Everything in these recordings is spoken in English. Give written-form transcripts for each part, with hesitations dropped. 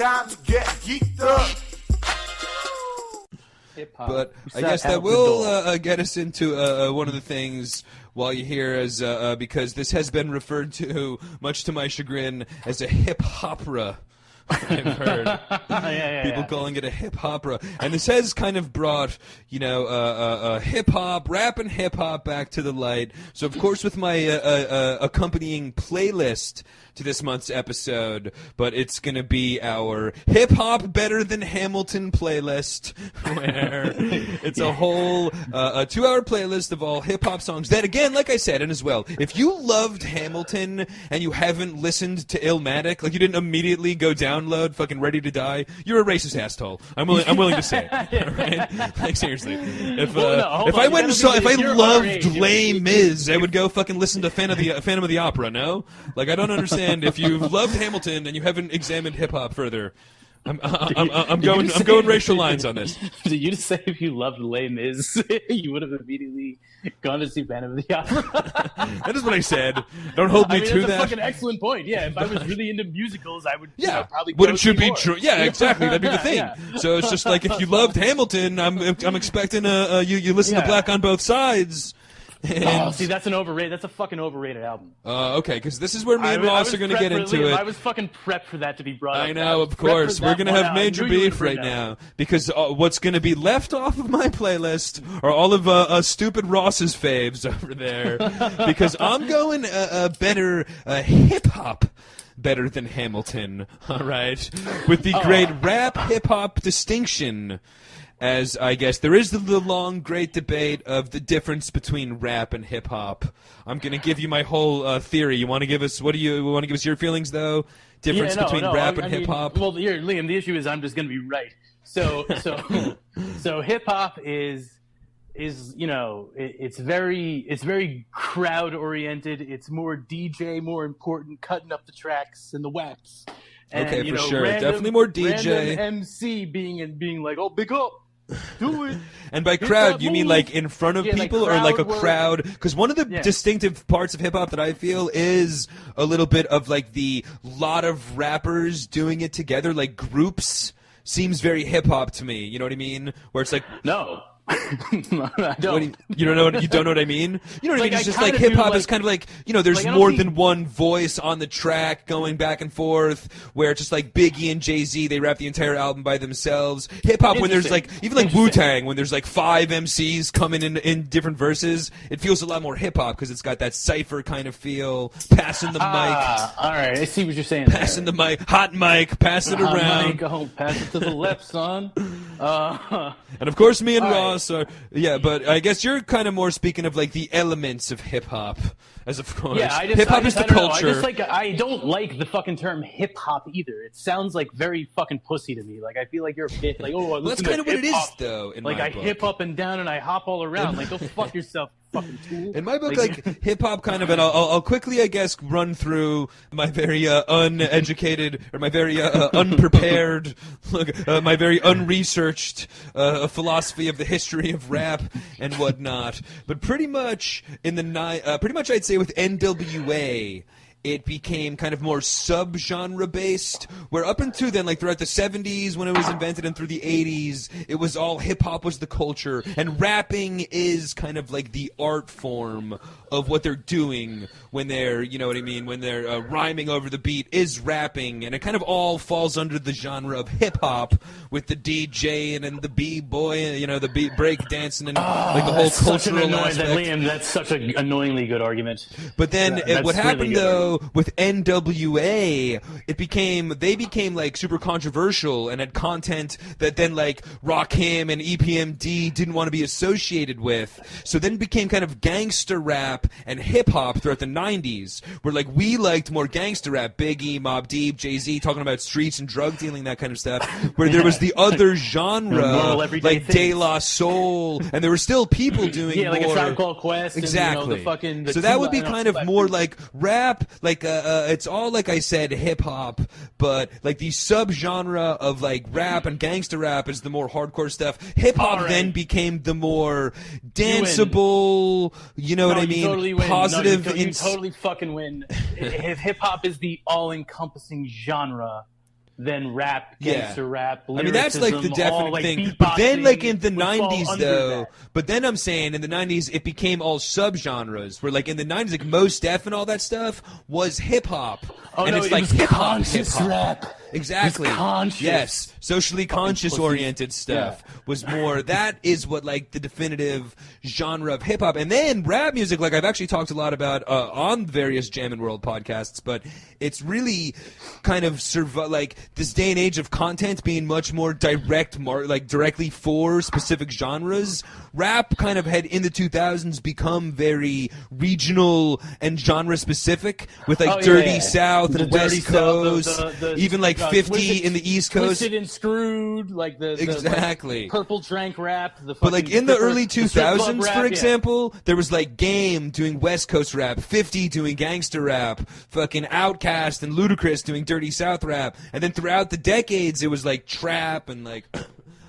time to get geeked up. Hip-hop. But I guess that will get us into one of the things while you're here, as because this has been referred to, much to my chagrin, as a hip-opera. I've heard people calling it a hip-opera. And this has kind of brought, hip-hop, rap and hip-hop back to the light. So, of course, with my accompanying playlist to this month's episode, but it's going to be our hip-hop better than Hamilton playlist, where it's a whole a 2-hour playlist of all hip-hop songs that, again, like I said, and as well, if you loved Hamilton and you haven't listened to Illmatic, like you didn't immediately go download fucking Ready to Die, you're a racist asshole. I'm willing to say it. All right? Like, seriously. If I loved Les Mis, I would go fucking listen to Phantom of the Opera, no? Like, I don't understand. If you've loved Hamilton and you haven't examined hip hop further, I'm going racial lines on this. Did you just say if you loved Les Mis, you would have immediately gone to see Phantom of the Opera? That is what I said. Don't hold me to that's that. That's a fucking excellent point. Yeah, if I was really into musicals, I would probably go wouldn't see you be more. true? Yeah, exactly. That'd be the thing. Yeah. So it's just like if you loved Hamilton, I'm expecting you listen to Black on Both Sides. And, see, that's a fucking overrated album. Okay, because this is where me and Ross are going to get into it. I was fucking prepped for that to be brought up. I know, of course. We're going to have major beef right now. Because what's going to be left off of my playlist are all of stupid Ross's faves over there. Because I'm going better hip-hop better than Hamilton, all right? With the great rap hip-hop distinction. As I guess there is the long, great debate of the difference between rap and hip hop. I'm going to give you my whole theory. You want to give us your feelings though? Difference between rap and hip hop. Well, here, Liam. The issue is I'm just going to be right. So hip hop is it's very crowd oriented. It's more DJ, more important, cutting up the tracks and the wax. And, okay, for sure. Definitely more DJ. Random MC being like, oh, big up. Do it. And by crowd, you mean like in front of people, or like a crowd? Because one of the distinctive parts of hip-hop that I feel is a little bit of like the lot of rappers doing it together, like groups, seems very hip-hop to me. You know what I mean? Where it's like... No. I don't. You don't know what I mean? You know what I mean? It's just like hip hop is kind of like, there's like, more than one voice on the track going back and forth, where it's just like Biggie and Jay-Z, they rap the entire album by themselves. Hip hop, when there's like, even like Wu-Tang, when there's like 5 MCs coming in different verses, it feels a lot more hip hop because it's got that cypher kind of feel, passing the mic. All right, I see what you're saying. Passing the mic, hot mic, pass it around. Pass it to the left, son. And of course, me and Ross are, but I guess you're kind of more speaking of like the elements of hip hop, as of course. Yeah, hip hop is the culture. I don't like the fucking term hip hop either. It sounds like very fucking pussy to me. Like I feel like you're a bit like, well, that's kind of what it is, though. In like my I book. hip up and down and I hop all around. Like go fuck yourself. Fucking tool. In my book, like hip hop, kind of, and I'll quickly, I guess, run through my very uneducated or my very unprepared, my very unresearched philosophy of the history of rap and whatnot. But pretty much I'd say with NWA. It became kind of more sub-genre based, where up until then, like throughout the 70s when it was invented and through the 80s, it was all hip-hop was the culture, and rapping is kind of like the art form of what they're doing when they're, you know what I mean, when they're rhyming over the beat is rapping, and it kind of all falls under the genre of hip-hop with the DJing and the B-boy, the beat break dancing and like the whole cultural aspect. Liam, that's such an annoyingly good argument. But then what happened, though, with NWA, they became like super controversial and had content that then like Rakim and EPMD didn't want to be associated with. So then it became kind of gangster rap and hip hop throughout the 90s, where like we liked more gangster rap, Biggie, Mobb Deep, Jay-Z, talking about streets and drug dealing, that kind of stuff, where there was the other genre like De La Soul, and there were still people doing like more. A Tribe Called Quest. Exactly. And, so that would be kind of more like rap. Like it's all, like I said, hip hop, but like the subgenre of like rap and gangster rap is the more hardcore stuff. Hip hop then became the more danceable. You know what I mean? Totally win. Positive. You totally fucking win. If hip hop is the all-encompassing genre, then rap, gangster rap, I mean, that's like the lyricism, definite all, like, thing. But then, like in the beatboxing would fall 90s, under though, that. but then I'm saying in the 90s, it became all subgenres. Where, like, in the 90s, like, Mos Def and all that stuff was hip hop. Oh, and no, it's it like was hip-hop, conscious hip-hop. rap. Exactly. It was conscious. Yes. Socially conscious oriented stuff was more. That is what, like, the definitive genre of hip hop. And then rap music, like, I've actually talked a lot about on various Jammin' World podcasts, but it's really kind of like this day and age of content being much more directly for specific genres. Rap kind of had in the 2000s become very regional and genre specific with like Dirty South and West Coast, even like 50 in the East Coast. Twisted and Screwed, like the exactly like, Purple Drank rap. But like in the early 2000s, rap, for example, there was like Game doing West Coast rap, 50 doing gangster rap, fucking Outkast and Ludacris doing Dirty South rap, and then throughout the decades, it was like trap and like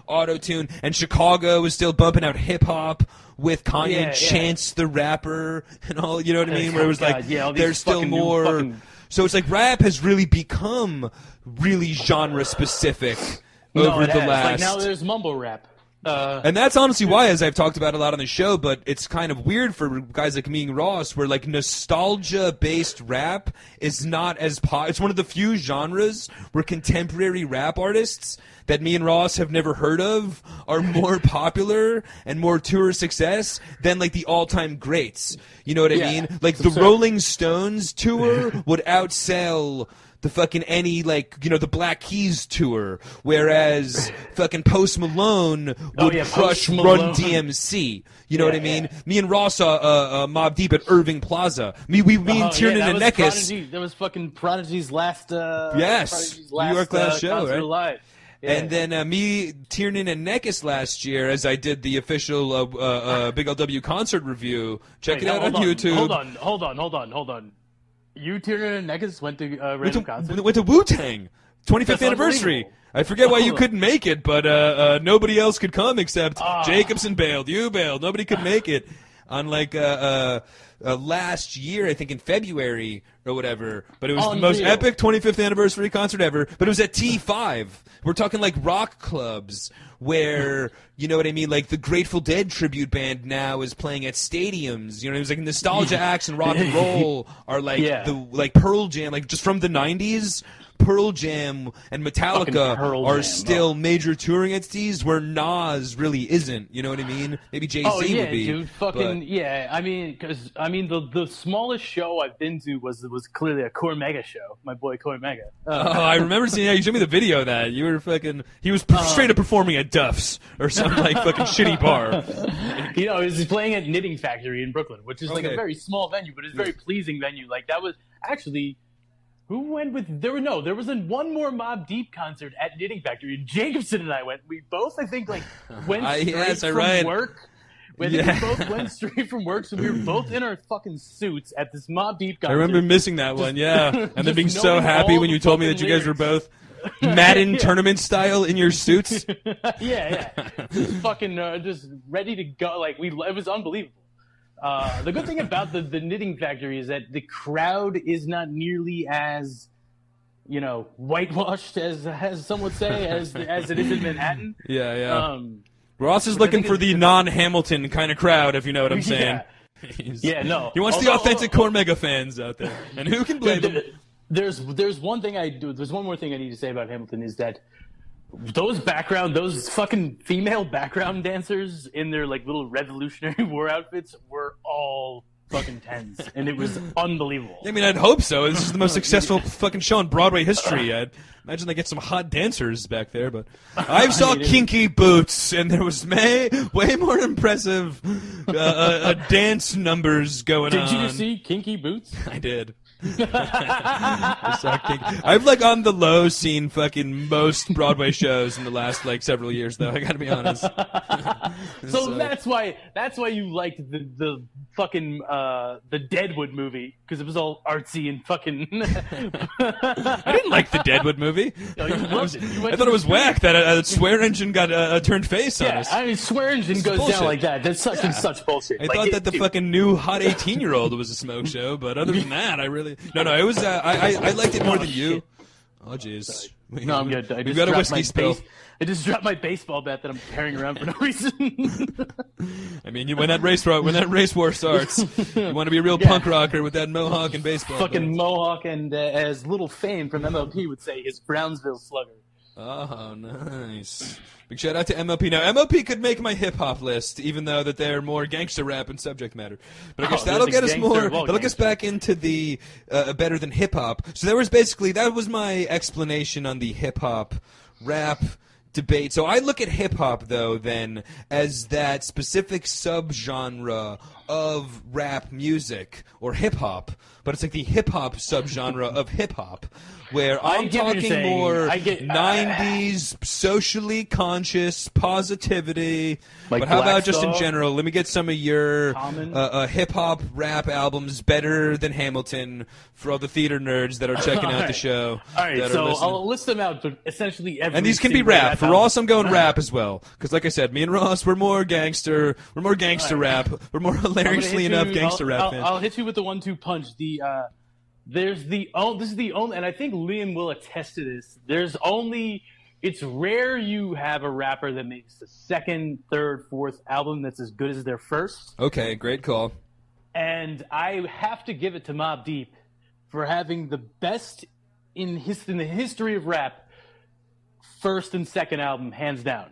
auto-tune, and Chicago was still bumping out hip-hop with Kanye and Chance the Rapper and all, you know what I mean? Where it was like, there's still more. So it's like rap has really become really genre-specific over the last. Like now there's mumble rap. And that's honestly why, as I've talked about a lot on the show, but it's kind of weird for guys like me and Ross, where like nostalgia-based rap is not as it's one of the few genres where contemporary rap artists that me and Ross have never heard of are more popular and more tour success than like the all-time greats. You know what I mean? Like the Rolling Stones tour would outsell the fucking the Black Keys tour, whereas fucking Post Malone would crush Run DMC. You know what I mean? Me and Ross saw Mobb Deep at Irving Plaza. Me and Tiernan and Neckis. That was fucking Prodigy's last. New York last show, right? Live. Yeah. And then me, Tiernan, and Neckis last year, as I did the official Big LW concert review. Check it out on YouTube. Hold on. You, Tiernan, and Neckis went to random concert? Went to Wu-Tang. 25th anniversary. I forget why you couldn't make it, but nobody else could come except Jacobson bailed. You bailed. Nobody could make it. On like last year, I think in February or whatever. But it was the most epic 25th anniversary concert ever. But it was at T5. We're talking like rock clubs where, you know what I mean, like the Grateful Dead tribute band now is playing at stadiums. You know, it was like nostalgia acts and rock and roll are like like Pearl Jam, like just from the 90s. Pearl Jam and Metallica are still major touring entities where Nas really isn't. You know what I mean? Maybe Jay-Z would be. Dude, I mean, because the smallest show I've been to was clearly a Core Mega show. My boy Core Mega. I remember seeing. Yeah, you showed me the video of that. You were fucking. He was straight up performing at Duff's or some like fucking shitty bar. You know, he was playing at Knitting Factory in Brooklyn, which is like a very small venue, but it's a very pleasing venue. Like that was actually. Who went with? There was one more Mobb Deep concert at Knitting Factory. Jacobson and I went. We both, I think, like went straight from work. We both went straight from work, so we were both in our fucking suits at this Mobb Deep concert. I remember missing that one, and then being so happy when you told me that you guys were both Madden tournament style in your suits. Just fucking just ready to go. Like it was unbelievable. The good thing about the Knitting Factory is that the crowd is not nearly as, whitewashed as some would say as it is in Manhattan. Ross is looking for the non-Hamilton kind of crowd, if you know what I'm saying. He wants the authentic Core Mega fans out there, and who can blame them? There's one more thing I need to say about Hamilton is that. Those fucking female background dancers in their like little Revolutionary War outfits were all fucking 10s, and it was unbelievable. I mean, I'd hope so. This is the most successful fucking show in Broadway history. I'd imagine they get some hot dancers back there, but I saw Kinky Boots, and there was way more impressive dance numbers going on. Did you see Kinky Boots? I did. I've like on the low seen fucking most Broadway shows in the last like several years though. I gotta be honest. so that's why you liked the fucking the Deadwood movie because it was all artsy and fucking. I didn't like the Deadwood movie. No, you loved it. I thought it was whack that a swear engine got turned face on us. I mean, swear engine goes down like that. That's such bullshit. I thought that the fucking new hot 18-year-old was a smoke show, but other than that, I really no. It was I liked it more than you. Oh, jeez. No, I'm good. We've got a whiskey spill. I just dropped my baseball bat that I'm carrying around for no reason. I mean, when that race war starts, you want to be a real punk rocker with that mohawk and baseball. Fucking mohawk, and as Little Fame from MLP would say, his Brownsville Slugger. Oh, nice. Big shout out to MLP. Now, MLP could make my hip-hop list, even though that they're more gangster rap and subject matter. But I guess that'll get us more, that'll get us back into the better than hip-hop. So that was my explanation on the hip-hop rap debate. So I look at hip-hop, though, then, as that specific subgenre of rap music, or hip-hop, but it's like the hip-hop subgenre of hip-hop, where I'm talking more 90s, socially conscious positivity. Like, but how about just in general? Let me get some of your hip-hop rap albums better than Hamilton for all the theater nerds that are checking out the show. All right, so I'll list them out, but essentially every. And these can be rap. For Ross, I'm going rap as well. Because like I said, me and Ross, we're more gangster rap. We're more hilariously enough gangster rap fans. I'll hit you with the 1-2 punch. This is the only, and I think Liam will attest to this. It's rare you have a rapper that makes the second, third, fourth album that's as good as their first. Okay, great call. And I have to give it to Mobb Deep for having the best in the history of rap first and second album, hands down.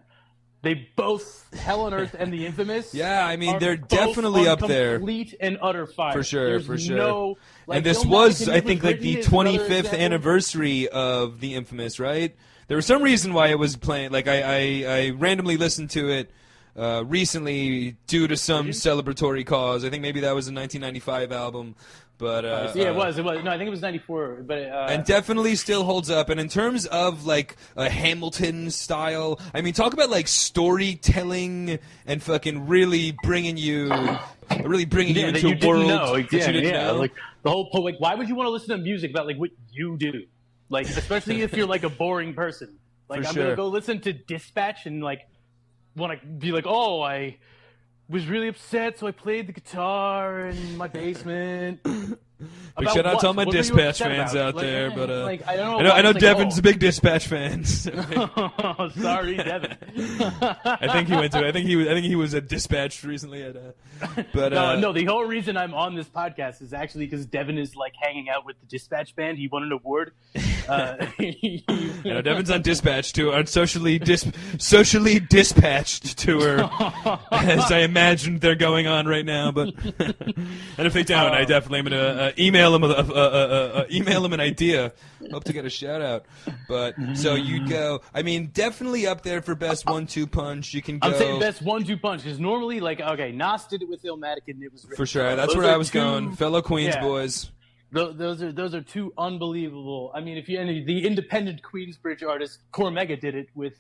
They both, Hell on Earth and The Infamous. Yeah, I mean, they're definitely up there. Complete and utter fire. For sure, for sure. No, and this was, I think, like the 25th anniversary of The Infamous, right? There was some reason why it was playing. Like, I randomly listened to it recently due to some celebratory cause. I think maybe that was a 1995 album. But it was. No, I think it was 94. But and definitely still holds up. And in terms of like a Hamilton style, I mean, talk about like storytelling and fucking really bringing you into a world that you didn't know. Like the whole like, why would you want to listen to music about like what you do? Like, especially if you're like a boring person. Like, I'm gonna go listen to Dispatch and like want to be like, oh, I was really upset, so I played the guitar in my basement. Big shout out to all my Dispatch fans out there, but I know Devin's a big Dispatch fan. Oh, sorry, Devin. I think he was a Dispatch recently. No, the whole reason I'm on this podcast is actually because Devin is like hanging out with the Dispatch band. He won an award. Devin's on Dispatch tour, on socially dispatched tour, as I imagine they're going on right now. But and if they don't, I definitely am gonna email him an idea. Hope to get a shout out. But so you'd go. I mean, definitely up there for best 1-2 punch. You can go. I'm saying best 1-2 punch because normally, like, okay, Nas did it with Illmatic and it was for sure. That's where I was going. Fellow Queens boys. Those are two unbelievable. I mean, if you the independent Queensbridge artist Cormega did it with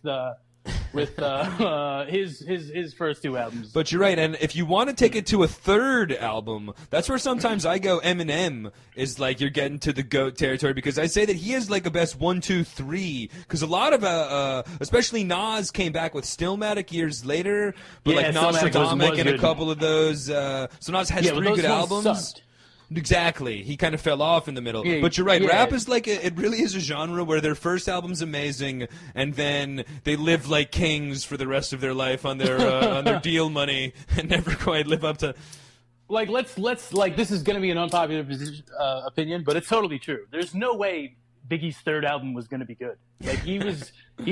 his first two albums. But you're right, and if you want to take it to a third album, that's where sometimes I go. Eminem is like you're getting to the GOAT territory because I say that he is like a best 1, 2, 3. Because a lot of especially Nas came back with Stillmatic years later, but like Nostradamus and a couple of those. So Nas has 3 good albums. Sucked. Exactly. He kind of fell off in the middle. Yeah, but you're right. Yeah. Rap is like it really is a genre where their first album's amazing, and then they live like kings for the rest of their life on their deal money and never quite live up to. Like let's like this is going to be an unpopular opinion, but it's totally true. There's no way Biggie's third album was going to be good. Like he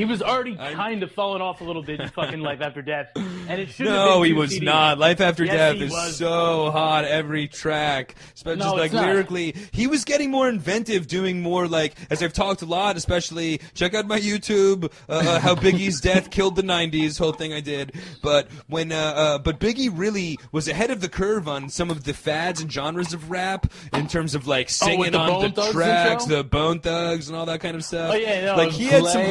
was already kind of falling off a little bit in fucking Life After Death, and it should. No, he was not. Life After Death is so hot every track, especially just like lyrically. He was getting more inventive, doing more like as I've talked a lot. Especially check out my YouTube, how Biggie's death killed the '90s whole thing I did. But when but Biggie really was ahead of the curve on some of the fads and genres of rap in terms of like singing on the tracks, the Bone Thugs and all that kind of stuff. Oh yeah, no, like he had some.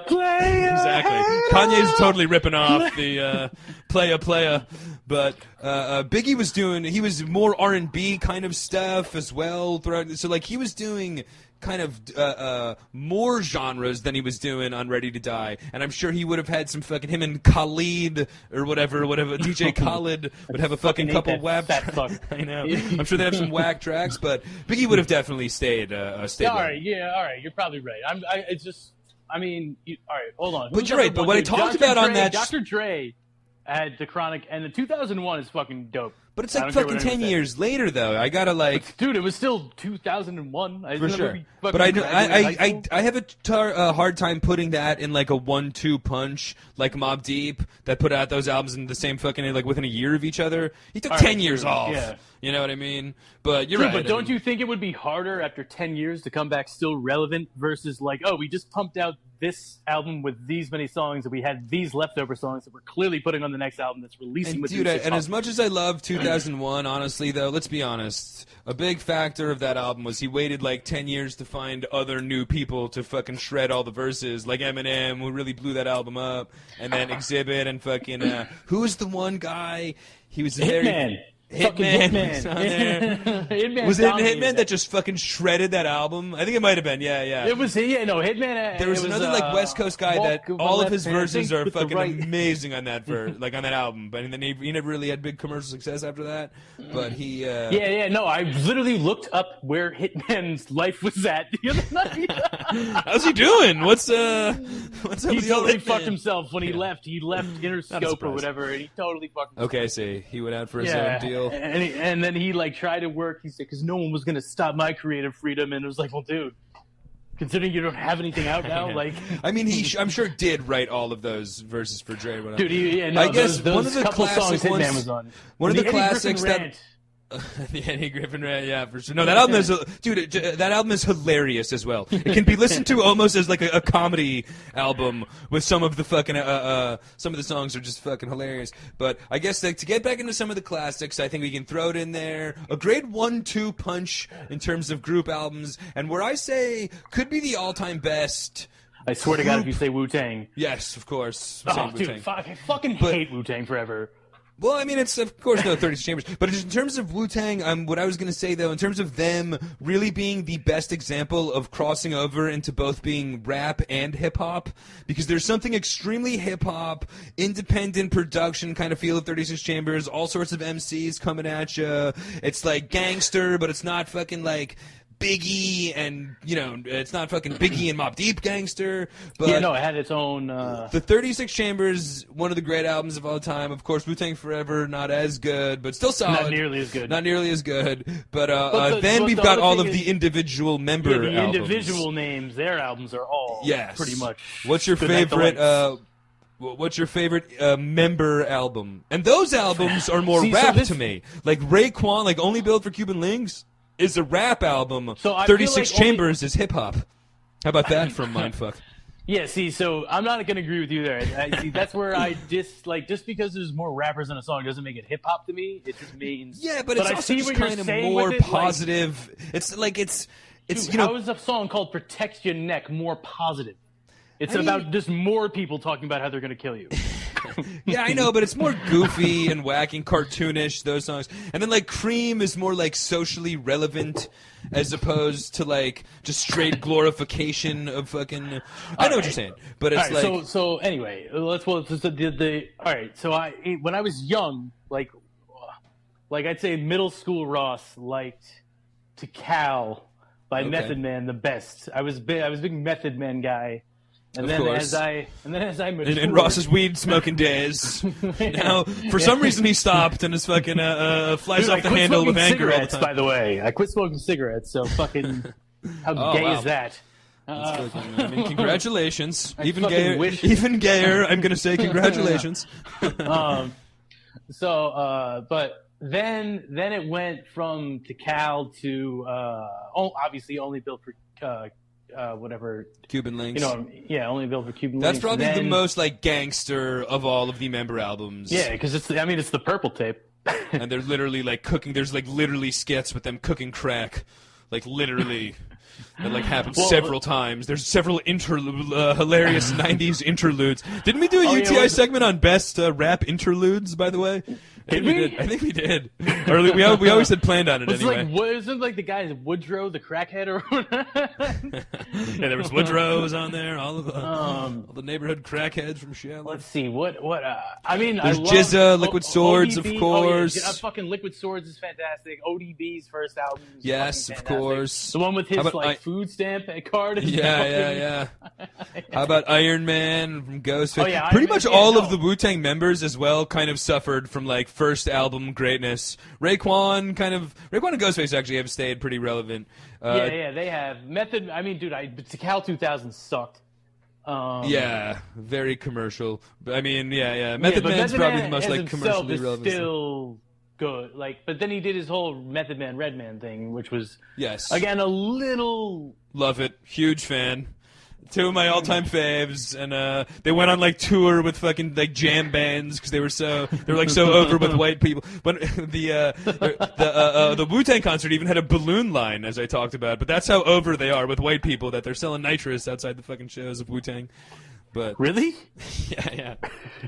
Exactly. Kanye's totally ripping off the playa, but Biggie was doing. He was more R&B kind of stuff as well throughout. So like he was doing kind of more genres than he was doing on Ready to Die, and I'm sure he would have had some fucking him and Khalid or whatever DJ Khalid would have a fucking couple whack tracks. I know. I'm sure they have some whack tracks, but Biggie would have definitely stayed. All right, you're probably right. All right, hold on. But you're right. But what I talked about on that, Dr. Dre had the Chronic, and the 2001 is fucking dope. But it's like fucking 10 years later, though. I gotta like, dude, it was still 2001. For sure. But I have a hard time putting that in like a 1-2 punch, like Mobb Deep that put out those albums in the same fucking like within a year of each other. He took 10 years off. Yeah. You know what I mean? But you're right. But don't you think it would be harder after 10 years to come back still relevant versus like, oh, we just pumped out this album with these many songs and we had these leftover songs that we're clearly putting on the next album that's releasing with dude, and as much as I love 2001, honestly, though, let's be honest, a big factor of that album was he waited like 10 years to find other new people to fucking shred all the verses, like Eminem, who really blew that album up, and then Exhibit and fucking, who's the one guy? He was Hitman. Hitman. Was it Hitman that just fucking shredded that album? I think it might have been. Yeah. It was. Hitman. There was another like West Coast guy that all of his verses are fucking amazing on that on that album. But then he never really had big commercial success after that. But he. No, I literally looked up where Hitman's life was at the other night. How's he doing? What's up? He totally fucked himself when he left. He left Interscope or whatever, and he totally fucked himself. Okay, I see. He went out for his own deal. And then he like tried to work. He said, because no one was gonna stop my creative freedom. And it was like, well, dude, considering you don't have anything out now, like. I mean, I'm sure did write all of those verses for Dre. Dude, I guess those one of the couple classic songs ones. Hitman was on. One of the classics that. The Eddie Griffin rant, yeah, for sure. No, that album is, dude. That album is hilarious as well. It can be listened to almost as like a comedy album with some of the fucking some of the songs are just fucking hilarious. But I guess like, to get back into some of the classics, I think we can throw it in there. A great 1-2 punch in terms of group albums, and where I say could be the all-time best. I swear to God, if you say Wu-Tang. Yes, of course. Oh, dude, I fucking hate Wu-Tang forever. Well, I mean, it's, of course, no 36 Chambers. But in terms of Wu-Tang, what I was going to say, though, in terms of them really being the best example of crossing over into both being rap and hip-hop, because there's something extremely hip-hop, independent production kind of feel of 36 Chambers, all sorts of MCs coming at you. It's like gangster, but it's not fucking like Biggie, and it's not fucking Biggie and Mobb Deep gangster. But it had its own. The 36 Chambers, one of the great albums of all time. Of course, Wu-Tang Forever, not as good, but still solid. Not nearly as good. Not nearly as good. But then we've got all of the individual member albums. The individual names, their albums are all pretty much. What's your favorite? What's your favorite member album? And those albums are more rap to me. Like Raekwon, like Only Built for Cuban Links is a rap album. So 36 Chambers is hip hop. How about that from Mindfuck? Yeah, so I'm not going to agree with you there. That's where I dislike, just because there's more rappers in a song doesn't make it hip hop to me. It just means. Yeah, but it's also just kind of more positive. Like, it's dude, how is a song called "Protect Your Neck" more positive? It's about just more people talking about how they're going to kill you. Yeah, I know, but it's more goofy and wacky and cartoonish, those songs. And then, like, Cream is more, like, socially relevant as opposed to, like, just straight glorification of fucking... I know what you're saying, but it's like... So anyway, all right, so when I was young, like I'd say middle school Ross liked To Cal by Method Man the best. I was a big Method Man guy. And then as I matured, in Ross's weed smoking days, now for some reason he stopped and is fucking flies off the handle with anger all the time. By the way, I quit smoking cigarettes. So fucking how gay is that? I mean, congratulations. Even gayer. I'm gonna say congratulations. But then it went from Tikal to obviously Only Built for. Whatever Cuban Links. Only Built for Cuban Links. That's probably the most like gangster of all of the member albums. Yeah, because it's the purple tape. And they're literally like cooking. There's like literally skits with them cooking crack, like literally. That like happens several times. There's several hilarious '90s interludes. Didn't we do a UTI segment on best rap interludes? By the way, Did we? I think we did. Or we always had planned on it anyway. Wasn't like the guy Woodrow, the crackhead, or whatever? Yeah, there was Woodrow's on there. All the neighborhood crackheads from Shell. Let's see what. I mean, There's I love Jizza, Liquid Swords, ODB, of course. Oh, yeah, fucking Liquid Swords is fantastic. ODB's first album. Is Yes, fucking of fantastic. course. The one with his about food stamp card. Is Yeah. How about Iron Man from Ghostface? Oh, yeah, Pretty Iron Man, much yeah, all no. of the Wu-Tang members as well kind of suffered from like first album greatness. Raekwon and Ghostface actually have stayed pretty relevant. Yeah, they have. Method. I mean, dude, Cal 2000 sucked. Yeah, very commercial. I mean, yeah. Method Man's probably the most like commercially relevant. Still good. But then he did his whole Method Man, Redman thing, which was Yes. again a little. Love it. Huge fan. Two of my all-time faves, and they went on like tour with fucking like jam bands because they were so over with white people. But the Wu-Tang concert even had a balloon line, as I talked about. But that's how over they are with white people that they're selling nitrous outside the fucking shows of Wu-Tang. But Really? yeah,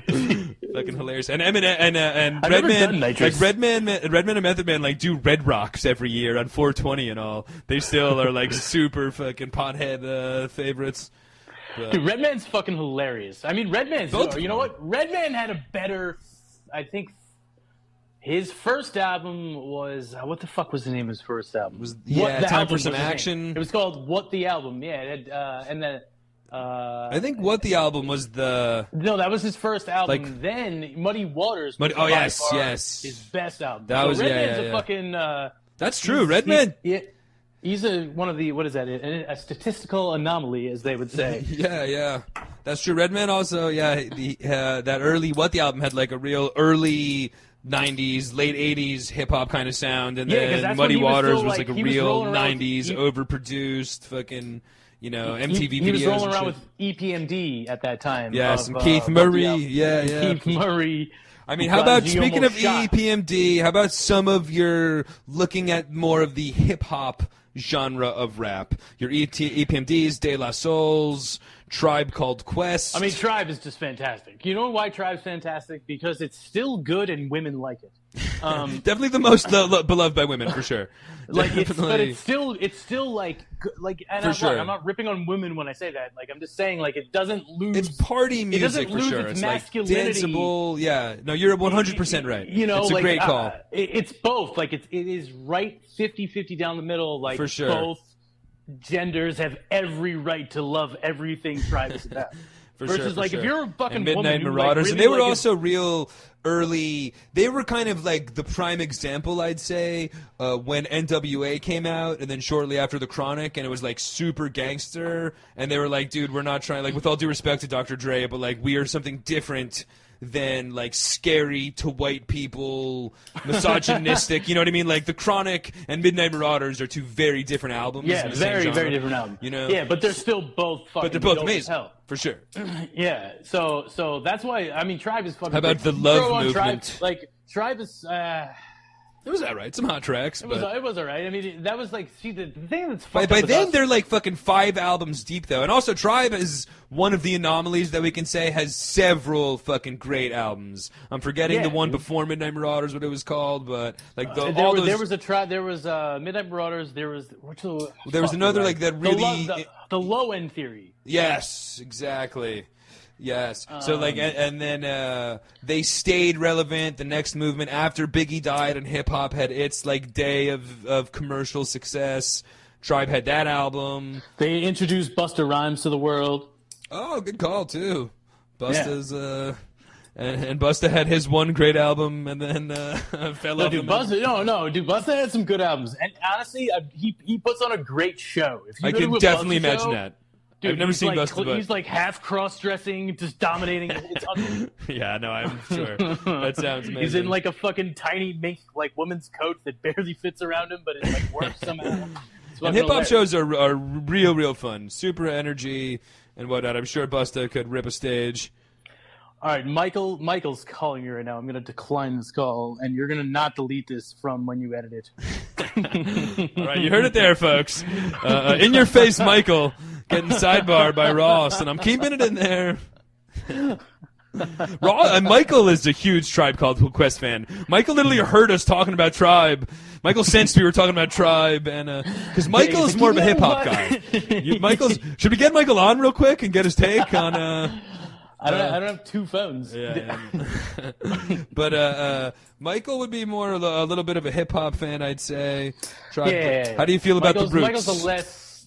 fucking hilarious. And Eminem and I've never Redman, done nitrous. like Redman and Method Man, like do Red Rocks every year on 420 and all. They still are like super fucking pothead favorites. But Dude, Redman's fucking hilarious. I mean, Redman's. Both You know what? Redman had a better. I think his first album was what the fuck was the name of his first album? Time for Some Action. It was called What the Album. Yeah, it had, and then. I think What the Album was the. No, that was his first album. Like- Then Muddy Waters. Was Oh, by yes, far yes. His best album. That was- yeah, Redman's yeah, a yeah. fucking. That's true, Redman. He's one of the what is that? A statistical anomaly, as they would say. Yeah, that's true. Redman also, that early What the Album had like a real early 90s, late 80s hip hop kind of sound, and Yeah, 'cause then that's Muddy when he was Waters still, was like, like a he was real rolling around with- 90s he- overproduced fucking MTV videos. He was rolling and around shit. with EPMD at that time. Yes, of, and Keith What the Murray. Album. Yeah. Keith Murray. I mean, how about, He speaking of almost shot. EPMD, how about some of your looking at more of the hip-hop genre of rap? Your EPMDs, De La Souls, Tribe Called Quest. I mean, Tribe is just fantastic. You know why Tribe's fantastic? Because it's still good and women like it. Definitely the most beloved by women, for sure. But Definitely. it's still like. And For sure. I'm not ripping on women when I say that. Like, I'm just saying, like, it doesn't lose. It's party music doesn't for lose sure. its It's like masculinity. danceable. Yeah. No, you're 100% right. You know, it's a like, great call. It's both. Like, it is right 50-50 down the middle. Like, For sure. both genders have every right to love everything Tribe is about. For Versus, sure, like, if you're a fucking and Midnight woman, who, Marauders, like, and really, they were like, also real early. They were kind of like the prime example, I'd say, when NWA came out, and then shortly after The Chronic, and it was like super gangster, and they were like, dude, we're not trying, like, with all due respect to Dr. Dre, but like, we are something different than like scary to white people, misogynistic. You know what I mean? Like The Chronic and Midnight Marauders are two very different albums. Yeah, in the same very, genre, very different albums. You know? Yeah, but they're still both fucking. But they're both dope as amazing, hell. for sure. Yeah, so that's why I mean Tribe is fucking. How about great. the You Love throw on Movement? Tribe, like Tribe is. It was alright. Some hot tracks, It but was alright. I mean, that was like, see, the thing that's fucked by up with then us- they're like fucking 5 albums deep though, and also Tribe is one of the anomalies that we can say has several fucking great albums. I'm forgetting Yeah. the one before Midnight Marauders, what it was called, but like there was a Tribe. There was Midnight Marauders. There was there was another like that really the low end theory. Yes, exactly. Yes. So like, and then they stayed relevant. The next movement after Biggie died and hip hop had its like day of commercial success. Tribe had that album. They introduced Busta Rhymes to the world. Oh, good call too. Busta's and Busta had his one great album and then fell off. Dude, Busta had some good albums, and honestly, he puts on a great show. If you I go to can a definitely Busta imagine show, that. Dude, I've never he's seen like, Busta, but he's like half cross-dressing, just dominating. It's unbelievable. yeah, no, I'm sure. That sounds amazing. He's in like a fucking tiny mink, like woman's coat that barely fits around him, but it like works somehow. And hip hop shows are real fun, super energy and whatnot. I'm sure Busta could rip a stage. All right, Michael's calling you right now. I'm going to decline this call, and you're going to not delete this from when you edit it. All right, you heard it there, folks. In your face, Michael, getting sidebarred by Ross, and I'm keeping it in there. Michael is a huge Tribe Called Quest fan. Michael literally heard us talking about Tribe. Michael sensed we were talking about Tribe, and because Michael is more of a hip hop guy. Should we get Michael on real quick and get his take on? I don't have two phones. Yeah. But Michael would be more a little bit of a hip hop fan, I'd say. Yeah. How do you feel about the Roots? Michael's a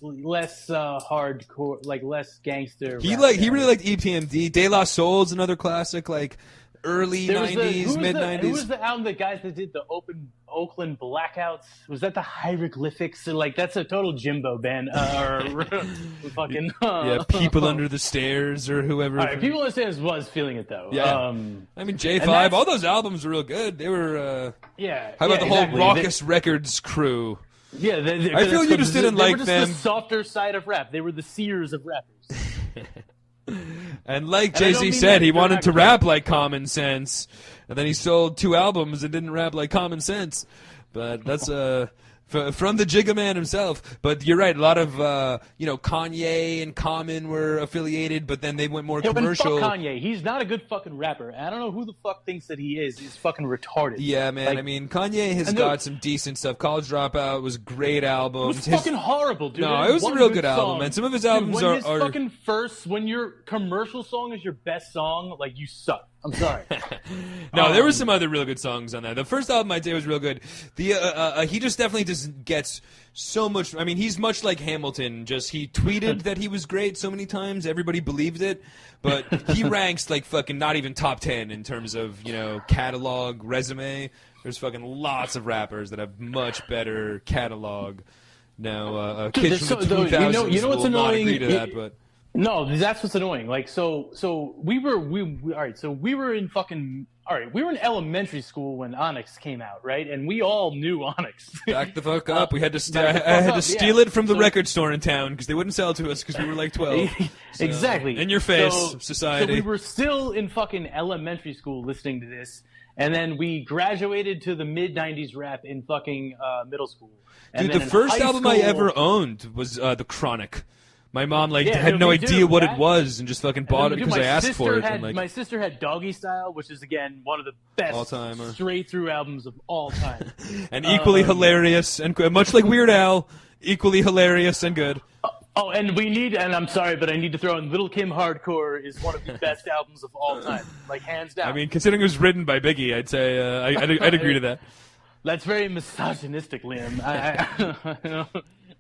less hardcore, like less gangster. He really liked EPMD. De La Soul's another classic, like early '90s, mid '90s. Who was the album? The guys that did the Oakland Blackouts? Was that the Hieroglyphics? Like that's a total Jimbo band, or fucking People Under the Stairs or whoever. All right, People Under the Stairs was feeling it though. Yeah, I mean J5. All those albums were real good. They were. How about the whole Raucous Records crew? Yeah, I feel you just didn't like them. They were just the softer side of rap. They were the Sears of rappers. And like Jay-Z said, he wanted to rap like Common Sense, and then he sold 2 albums and didn't rap like Common Sense. But that's from the Jigga Man himself. But you're right, a lot of Kanye and Common were affiliated, but then they went more commercial. Fuck Kanye. He's not a good fucking rapper. I don't know who the fuck thinks that he is. He's fucking retarded. Yeah, man. Like, I mean, Kanye has got some decent stuff. College Dropout was a great album. It was fucking horrible, dude. No, it was a real good album, and some of his albums are when your commercial song is your best song, like you suck. I'm sorry. No, there were some other real good songs on that. The first album I'd say was real good. He just definitely just gets so much. I mean, he's much like Hamilton. Just he tweeted that he was great so many times, everybody believed it. But he ranks like fucking not even top 10 in terms of catalog resume. There's fucking lots of rappers that have much better catalog. Now, kids from the 2000s you know what's will not annoying? agree to that, but. No, that's what's annoying. Like, so we were in elementary school when Onyx came out, right? And we all knew Onyx. Back the fuck up. We had to I had to steal it from the record store in town because they wouldn't sell it to us because we were like 12. Exactly. In your face, society. So we were still in fucking elementary school listening to this, and then we graduated to the mid '90s rap in fucking middle school. And dude, the first album I ever owned was The Chronic. My mom had no idea what it was and just fucking bought it because I asked for it. My sister had Doggy Style, which is again one of the best straight through albums of all time, and equally hilarious and much like Weird Al, equally hilarious and good. Oh, and I'm sorry, but I need to throw in Little Kim Hardcore is one of the best albums of all time, like hands down. I mean, considering it was written by Biggie, I'd say I'd agree to that. That's very misogynistic, Liam.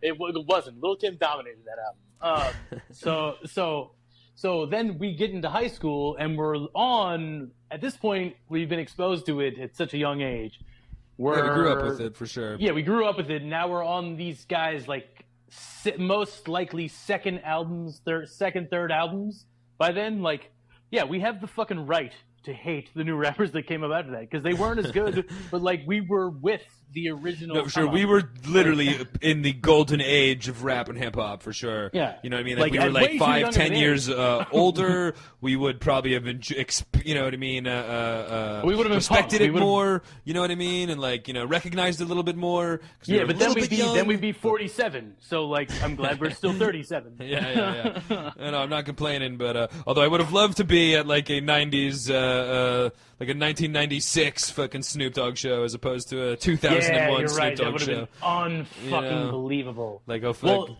It wasn't. Lil' Kim dominated that album. So then we get into high school, and at this point, we've been exposed to it at such a young age. We grew up with it, for sure. Yeah, we grew up with it. Now we're on these guys, like, most likely second, third albums. By then, like, yeah, we have the fucking right to hate the new rappers that came up after that, because they weren't as good, but, like, we were with the original. No, sure. We were literally in the golden age of rap and hip hop, for sure. Yeah. You know what I mean? Like we were like 5-10 years older. We would probably have been, you know what I mean? We would have respected it more. You know what I mean? And recognized it a little bit more. Yeah, but then we'd be 47. So like, I'm glad we're still 37. Yeah. No, I'm not complaining, but although I would have loved to be at like a 90s. Like a 1996 fucking Snoop Dogg show as opposed to a 2001 Snoop Dogg show. That would have been unfucking believable. Like, although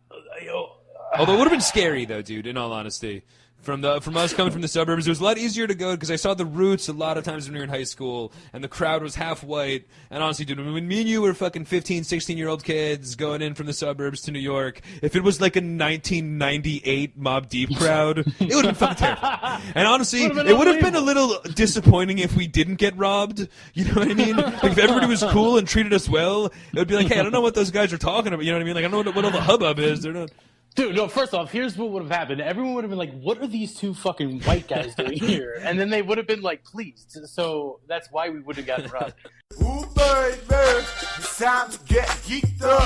it would have been scary though, dude. In all honesty, from us coming from the suburbs, it was a lot easier to go because I saw the Roots a lot of times when we were in high school, and the crowd was half white. And honestly, dude, when me and you were fucking 15, 16-year-old kids going in from the suburbs to New York, if it was like a 1998 Mobb Deep crowd, it would have been fucking terrifying. And honestly, it would have been a little disappointing if we didn't get robbed. You know what I mean? Like, if everybody was cool and treated us well, it would be like, hey, I don't know what those guys are talking about. You know what I mean? Like, I don't know what all the hubbub is. They're not. Dude, no, first off, here's what would have happened. Everyone would have been like, what are these two fucking white guys doing here? And then they would have been, like, pleased. So that's why we would have gotten robbed. Ooh, baby, it's time to get geeked up.